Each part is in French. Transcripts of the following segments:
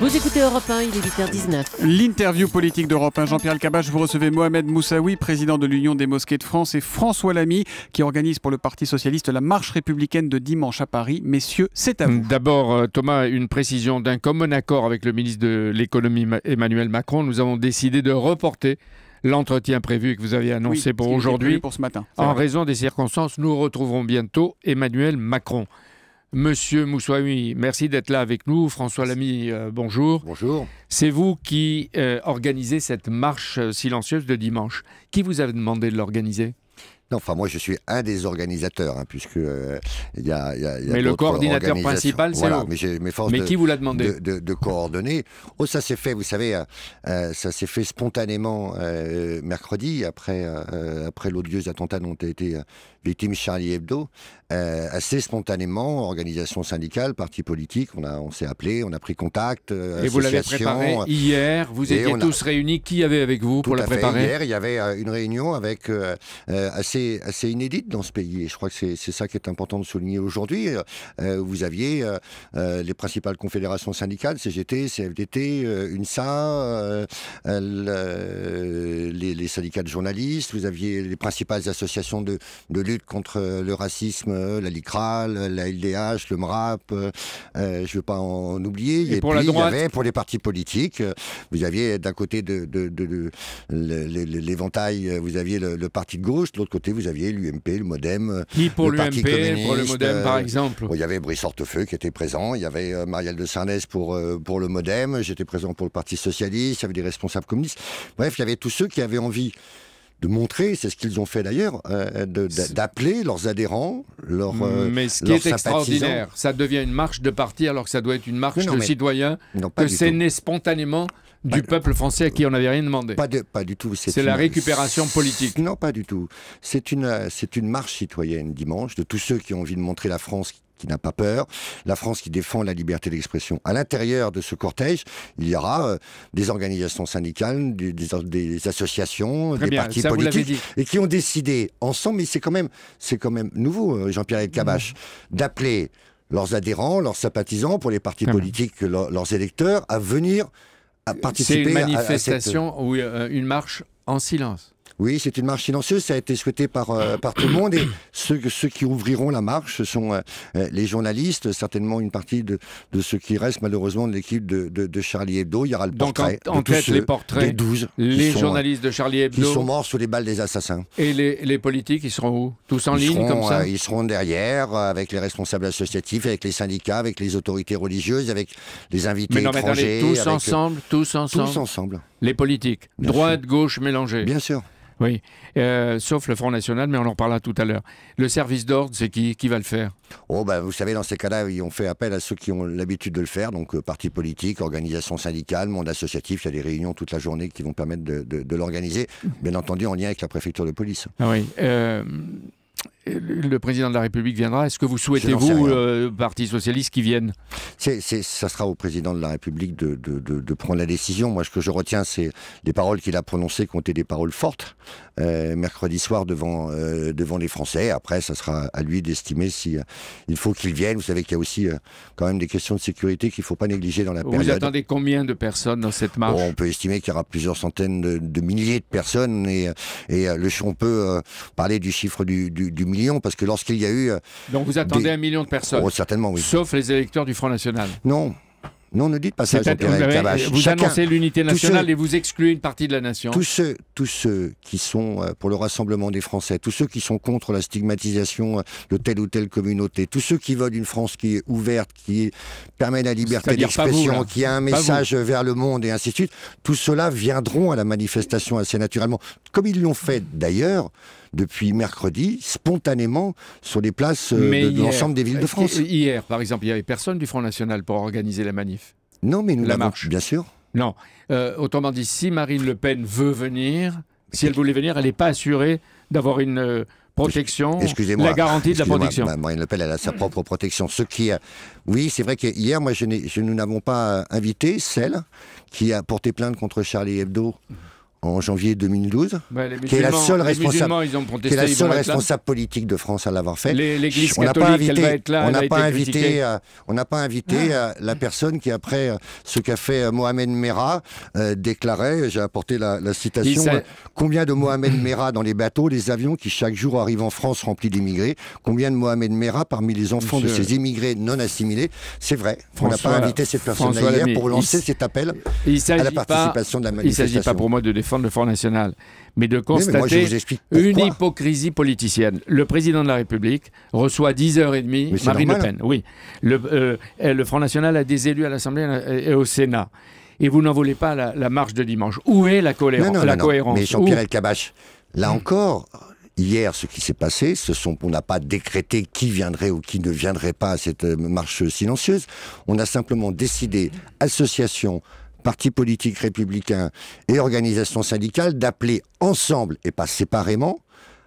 Vous écoutez Europe 1, il est 8h19. L'interview politique d'Europe 1. Jean-Pierre Elkabbach, vous recevez Mohamed Moussaoui, président de l'Union des mosquées de France, et François Lamy, qui organise pour le Parti socialiste la marche républicaine de dimanche à Paris. Messieurs, c'est à vous. D'abord, Thomas, une précision. D'un commun accord avec le ministre de l'économie Emmanuel Macron, nous avons décidé de reporter l'entretien prévu que vous aviez annoncé pour aujourd'hui. Pour ce matin. En raison des circonstances, nous retrouverons bientôt Emmanuel Macron. Monsieur Moussaoui, merci d'être là avec nous. François Lamy, bonjour. Bonjour. C'est vous qui organisez cette marche silencieuse de dimanche. Qui vous a demandé de l'organiser ? Non, enfin, moi, je suis un des organisateurs, hein, puisque il y a mais le coordinateur principal, c'est voilà, vous. Mais qui vous l'a demandé de coordonner. Oh, ça s'est fait, vous savez, ça s'est fait spontanément mercredi, après l'odieux attentat dont a été victime Charlie Hebdo. Assez spontanément, organisation syndicale, parti politique, on s'est appelé, on a pris contact. Et vous l'avez préparé hier, vous étiez tous réunis. Qui y avait avec vous pour la préparer ? Hier, il y avait une réunion avec assez inédite dans ce pays. Et je crois que c'est ça qui est important de souligner aujourd'hui. Vous aviez les principales confédérations syndicales, CGT, CFDT, UNSA, les syndicats de journalistes, vous aviez les principales associations de lutte contre le racisme, la LICRA, la LDH, le MRAP, je ne veux pas en oublier. Et puis, il y avait pour les partis politiques, vous aviez d'un côté l'éventail, vous aviez le parti de gauche, de l'autre côté vous aviez l'UMP, le MoDem, qui pour le Parti l'UMP, communiste, pour le MoDem par exemple. Il y avait Brice Hortefeux qui était présent, il y avait Marielle de Sarnez pour le MoDem, j'étais présent pour le Parti socialiste, il y avait des responsables communistes. Bref, il y avait tous ceux qui avaient envie de montrer, c'est ce qu'ils ont fait d'ailleurs, d'appeler leurs adhérents, mais ce qui est extraordinaire, ça devient une marche de parti alors que ça doit être une marche de citoyens, que c'est né spontanément du peuple français à qui on n'avait rien demandé. Pas du tout. C'est la récupération politique. Non, pas du tout. C'est une marche citoyenne dimanche de tous ceux qui ont envie de montrer la France qui n'a pas peur, la France qui défend la liberté d'expression. À l'intérieur de ce cortège, il y aura des organisations syndicales, des associations, des partis politiques, et qui ont décidé ensemble, mais c'est quand même nouveau, Jean-Pierre Elkabbach, d'appeler leurs adhérents, leurs sympathisants, pour les partis politiques, leurs électeurs, à venir à participer. C'est une manifestation ou une marche en silence. Oui, c'est une marche silencieuse, ça a été souhaité par tout le monde, et ceux qui ouvriront la marche, ce sont les journalistes, certainement une partie de ceux qui restent malheureusement de l'équipe de Charlie Hebdo. Il y aura le portrait en tête les portraits des 12 les journalistes de Charlie Hebdo qui sont morts sous les balles des assassins. Et les politiques, ils seront où? Tous en ligne comme ça? Ils seront derrière, avec les responsables associatifs, avec les syndicats, avec les autorités religieuses, avec les invités étrangers. Mais tous ensemble. Tous ensemble. Les politiques, droite, gauche, mélangés. Bien sûr. Oui, sauf le Front National, mais on en reparlera tout à l'heure. Le service d'ordre, c'est qui va le faire? Vous savez, dans ces cas-là, ils ont fait appel à ceux qui ont l'habitude de le faire, donc partis politiques, organisations syndicales, monde associatif, il y a des réunions toute la journée qui vont permettre de l'organiser, bien entendu en lien avec la préfecture de police. Ah oui, le président de la République viendra. Est-ce que vous souhaitez, vous, le Parti socialiste, qu'il vienne? Ça sera au président de la République de prendre la décision. Moi, ce que je retiens, c'est les paroles qu'il a prononcées, qui ont été des paroles fortes, mercredi soir devant les Français. Après, ça sera à lui d'estimer s'il faut qu'il vienne. Vous savez qu'il y a aussi quand même des questions de sécurité qu'il ne faut pas négliger dans la période. Vous attendez combien de personnes dans cette marche? On peut estimer qu'il y aura plusieurs centaines de milliers de personnes, et on peut parler du chiffre du million, parce que lorsqu'il y a eu... Donc vous attendez 1 million de personnes? Certainement, oui. Sauf les électeurs du Front National? Non, ne dites pas ça, Jean-Pierre Elkabbach. Vous annoncez l'unité nationale et vous excluez une partie de la nation. Tous ceux qui sont pour le rassemblement des Français, tous ceux qui sont contre la stigmatisation de telle ou telle communauté, tous ceux qui veulent une France qui est ouverte, qui permet la liberté d'expression, qui a un message vers le monde et ainsi de suite, tous ceux-là viendront à la manifestation assez naturellement, comme ils l'ont fait d'ailleurs depuis mercredi, spontanément, sur les places de l'ensemble des villes de France. Hier, par exemple, il n'y avait personne du Front National pour organiser la manif. Non, mais nous la marche, bien sûr. Non. Autrement dit, si Marine Le Pen veut venir, si elle voulait venir, elle n'est pas assurée d'avoir une protection, la garantie de la protection. Marine Le Pen, elle a sa propre protection. Oui, c'est vrai qu'hier, nous n'avons pas invité celle qui a porté plainte contre Charlie Hebdo en janvier 2012, qui est la seule responsable, politique de France à l'avoir fait. L'Église catholique, elle va être là. On n'a pas invité la personne qui, après ce qu'a fait Mohamed Merah, déclarait, j'ai apporté la citation, combien de Mohamed Merah dans les bateaux, les avions qui chaque jour arrivent en France remplis d'immigrés, combien de Mohamed Merah parmi les enfants de ces immigrés non assimilés. C'est vrai, on n'a pas invité cette personne-là hier pour lancer cet appel à la participation de la manifestation. Il ne s'agit pas pour moi de défendre le Front National, mais de constater une hypocrisie politicienne. Le président de la République reçoit 10h30 Marine Le Pen. Oui. Le Front National a des élus à l'Assemblée et au Sénat. Et vous n'en voulez pas la marche de dimanche. Où est la cohérence? Mais Jean-Pierre Elkabbach, là encore, hier, ce qui s'est passé, on n'a pas décrété qui viendrait ou qui ne viendrait pas à cette marche silencieuse. On a simplement décidé, association, partis politiques républicains et organisations syndicales, d'appeler ensemble et pas séparément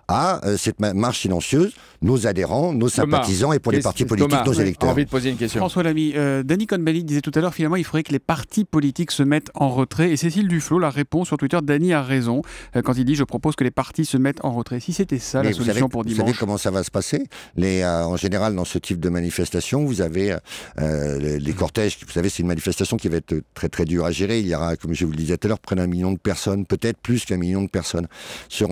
à cette marche silencieuse nos adhérents, nos sympathisants et pour les partis politiques, nos électeurs. Envie de poser une question. François Lamy, Danny Cohn-Bendit disait tout à l'heure, finalement, il faudrait que les partis politiques se mettent en retrait. Et Cécile Duflot la répond sur Twitter, Danny a raison, quand il dit « Je propose que les partis se mettent en retrait ». Si c'était ça la solution pour dimanche. Vous savez comment ça va se passer? En général, dans ce type de manifestation, vous avez les cortèges. Vous savez, c'est une manifestation qui va être très très dure à gérer. Il y aura, comme je vous le disais tout à l'heure, près d'1 million de personnes, peut-être plus qu'1 million de personnes, sur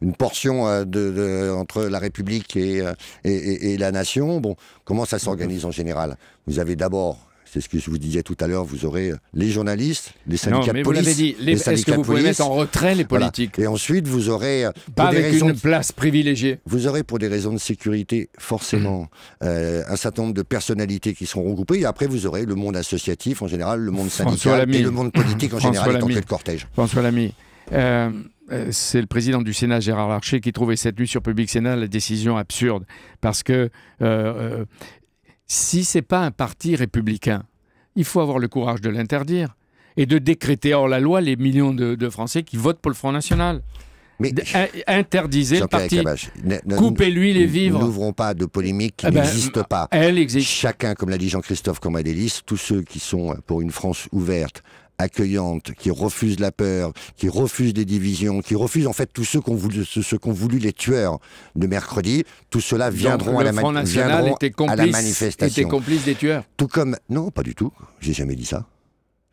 une portion entre la République et la nation. Bon, comment ça s'organise en général? Vous avez d'abord, c'est ce que je vous disais tout à l'heure, vous aurez les journalistes, les syndicats de police. Vous l'avez dit, est-ce que vous pouvez mettre en retrait les politiques? Voilà. Et ensuite, vous aurez... Pas avec une place privilégiée. Vous aurez, pour des raisons de sécurité, forcément, un certain nombre de personnalités qui seront regroupées. Et après, vous aurez le monde associatif, en général, le monde syndical et le monde politique, en général, dans le cortège. François Lamy, c'est le président du Sénat, Gérard Larcher, qui trouvait cette nuit sur Public Sénat la décision absurde. Parce que si ce n'est pas un parti républicain, il faut avoir le courage de l'interdire et de décréter hors la loi les millions de Français qui votent pour le Front National. Mais interdisez le parti, coupez-lui les vivres. Nous n'ouvrons pas de polémique qui n'existe pas. Elle existe. Chacun, comme l'a dit Jean-Christophe Cambadélis, tous ceux qui sont pour une France ouverte, accueillante, qui refusent la peur, qui refusent des divisions, qui refusent en fait tous ceux qu'ont voulu les tueurs de mercredi, tous ceux-là viendront à la manifestation. Était complice des tueurs. Tout comme... Non, pas du tout. J'ai jamais dit ça.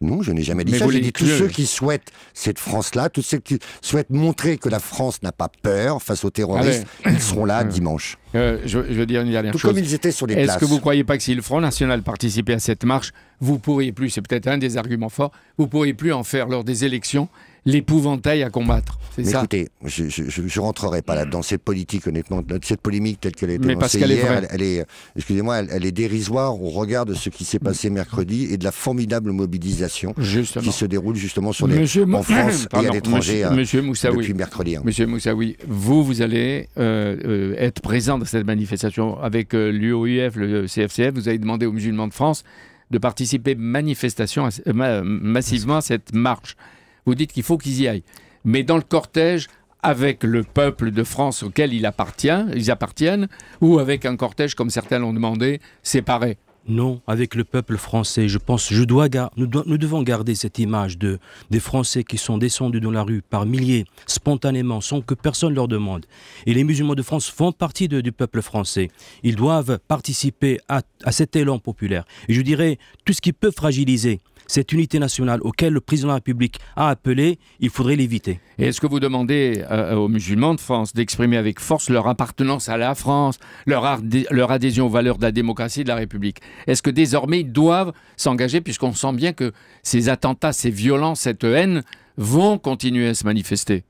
Non, je n'ai jamais dit ça. J'ai dit tous ceux qui souhaitent cette France-là, tous ceux qui souhaitent montrer que la France n'a pas peur face aux terroristes, ils seront là dimanche. Je veux dire une dernière chose. Tout comme ils étaient sur les places. Est-ce que vous ne croyez pas que si le Front National participait à cette marche, vous ne pourriez plus, c'est peut-être un des arguments forts, vous ne pourriez plus en faire lors des élections l'épouvantail à combattre. Mais ça. Écoutez, je ne rentrerai pas là-dedans. Cette politique, honnêtement, cette polémique telle qu'elle a été lancée hier, excusez-moi, elle est dérisoire au regard de ce qui s'est passé mercredi et de la formidable mobilisation qui se déroule justement en France et à l'étranger depuis mercredi. Monsieur Moussaoui, vous allez être présent dans cette manifestation avec l'UOIF, le CFCF. Vous avez demandé aux musulmans de France de participer massivement à cette marche. Vous dites qu'il faut qu'ils y aillent. Mais dans le cortège, avec le peuple de France auquel ils appartiennent, ou avec un cortège, comme certains l'ont demandé, séparé? Non, avec le peuple français. Je pense nous devons garder cette image des Français qui sont descendus dans la rue par milliers, spontanément, sans que personne leur demande. Et les musulmans de France font partie du peuple français. Ils doivent participer à cet élan populaire. Et je dirais, tout ce qui peut fragiliser cette unité nationale auquel le président de la République a appelé, il faudrait l'éviter. Et est-ce que vous demandez aux musulmans de France d'exprimer avec force leur appartenance à la France, leur adhésion aux valeurs de la démocratie et de la République? Est-ce que désormais ils doivent s'engager, puisqu'on sent bien que ces attentats, ces violences, cette haine vont continuer à se manifester?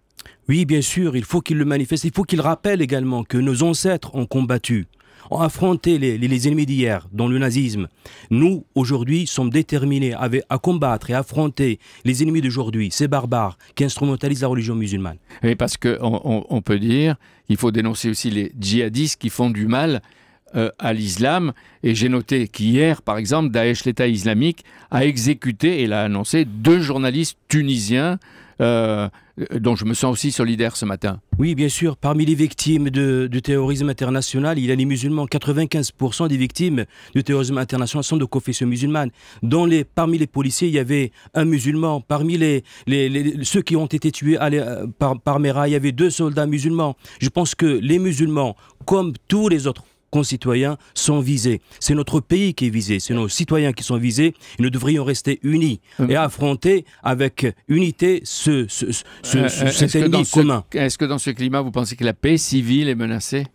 Oui, bien sûr, il faut qu'ils le manifestent. Il faut qu'ils rappellent également que nos ancêtres ont combattu, ont affronté les ennemis d'hier, dont le nazisme. Nous, aujourd'hui, sommes déterminés à combattre et affronter les ennemis d'aujourd'hui, ces barbares qui instrumentalisent la religion musulmane. Oui, parce qu'on peut dire qu'il faut dénoncer aussi les djihadistes qui font du mal à l'islam. Et j'ai noté qu'hier, par exemple, Daesh, l'État islamique, a exécuté, et l'a annoncé, 2 journalistes tunisiens dont je me sens aussi solidaire ce matin. Oui, bien sûr. Parmi les victimes du terrorisme international, il y a les musulmans. 95% des victimes du terrorisme international sont de confession musulmane. Parmi les policiers, il y avait un musulman. Parmi ceux qui ont été tués par Mera, il y avait 2 soldats musulmans. Je pense que les musulmans, comme tous les autres concitoyens, sont visés. C'est notre pays qui est visé, c'est nos citoyens qui sont visés. Et nous devrions rester unis et affronter avec unité cet ennemi commun. Est-ce que dans ce climat, vous pensez que la paix civile est menacée ?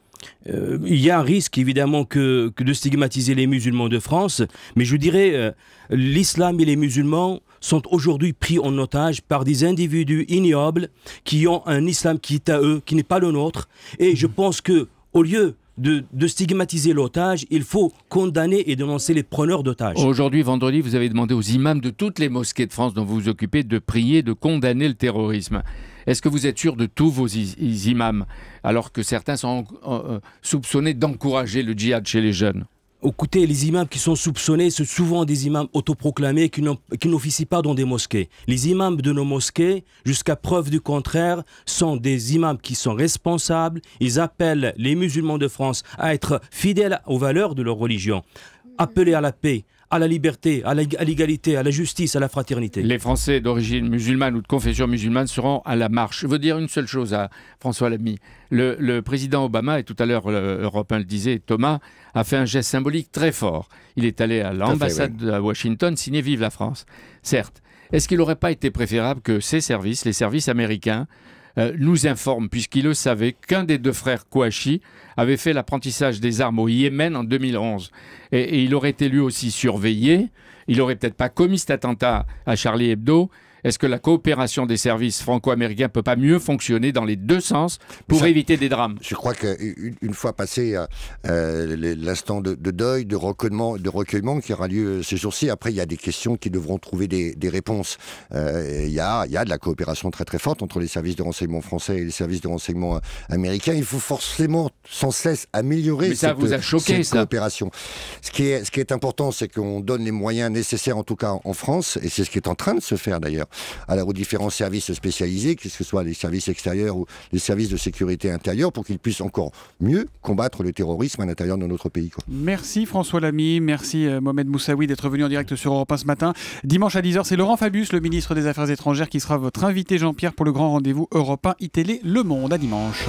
Il y a un risque évidemment que de stigmatiser les musulmans de France, mais je dirais l'islam et les musulmans sont aujourd'hui pris en otage par des individus ignobles qui ont un islam qui est à eux, qui n'est pas le nôtre. Et je pense que au lieu de stigmatiser l'otage, il faut condamner et dénoncer les preneurs d'otages. Aujourd'hui, vendredi, vous avez demandé aux imams de toutes les mosquées de France dont vous vous occupez de prier, de condamner le terrorisme. Est-ce que vous êtes sûr de tous vos imams, alors que certains sont soupçonnés d'encourager le djihad chez les jeunes ? Écoutez, les imams qui sont soupçonnés, c'est souvent des imams autoproclamés qui n'officient pas dans des mosquées. Les imams de nos mosquées, jusqu'à preuve du contraire, sont des imams qui sont responsables. Ils appellent les musulmans de France à être fidèles aux valeurs de leur religion, appelés à la paix, à la liberté, à l'égalité, à la justice, à la fraternité. Les Français d'origine musulmane ou de confession musulmane seront à la marche. Je veux dire une seule chose à François Lamy. Le président Obama, et tout à l'heure Europe 1 le disait, Thomas, a fait un geste symbolique très fort. Il est allé à l'ambassade à Washington signer « Vive la France ». Certes, est-ce qu'il n'aurait pas été préférable que ces services, les services américains, nous informe, puisqu'il le savait, qu'un des 2 frères Kouachi avait fait l'apprentissage des armes au Yémen en 2011. Et il aurait été lui aussi surveillé. Il n'aurait peut-être pas commis cet attentat à Charlie Hebdo. Est-ce que la coopération des services franco-américains ne peut pas mieux fonctionner dans les 2 sens pour éviter des drames? Je crois qu'une fois passé l'instant de deuil, de recueillement qui aura lieu ces jours-ci, après il y a des questions qui devront trouver des réponses. Il y a de la coopération très très forte entre les services de renseignement français et les services de renseignement américains. Il faut forcément sans cesse améliorer cette coopération. Ce qui est important, c'est qu'on donne les moyens nécessaires, en tout cas en France, et c'est ce qui est en train de se faire d'ailleurs, aux différents services spécialisés, que ce soit les services extérieurs ou les services de sécurité intérieure, pour qu'ils puissent encore mieux combattre le terrorisme à l'intérieur de notre pays. Merci François Lamy, merci Mohamed Moussaoui d'être venu en direct sur Europe 1 ce matin. Dimanche à 10h, c'est Laurent Fabius, le ministre des Affaires étrangères, qui sera votre invité, Jean-Pierre, pour le grand rendez-vous Europe 1 iTélé Le Monde. À dimanche.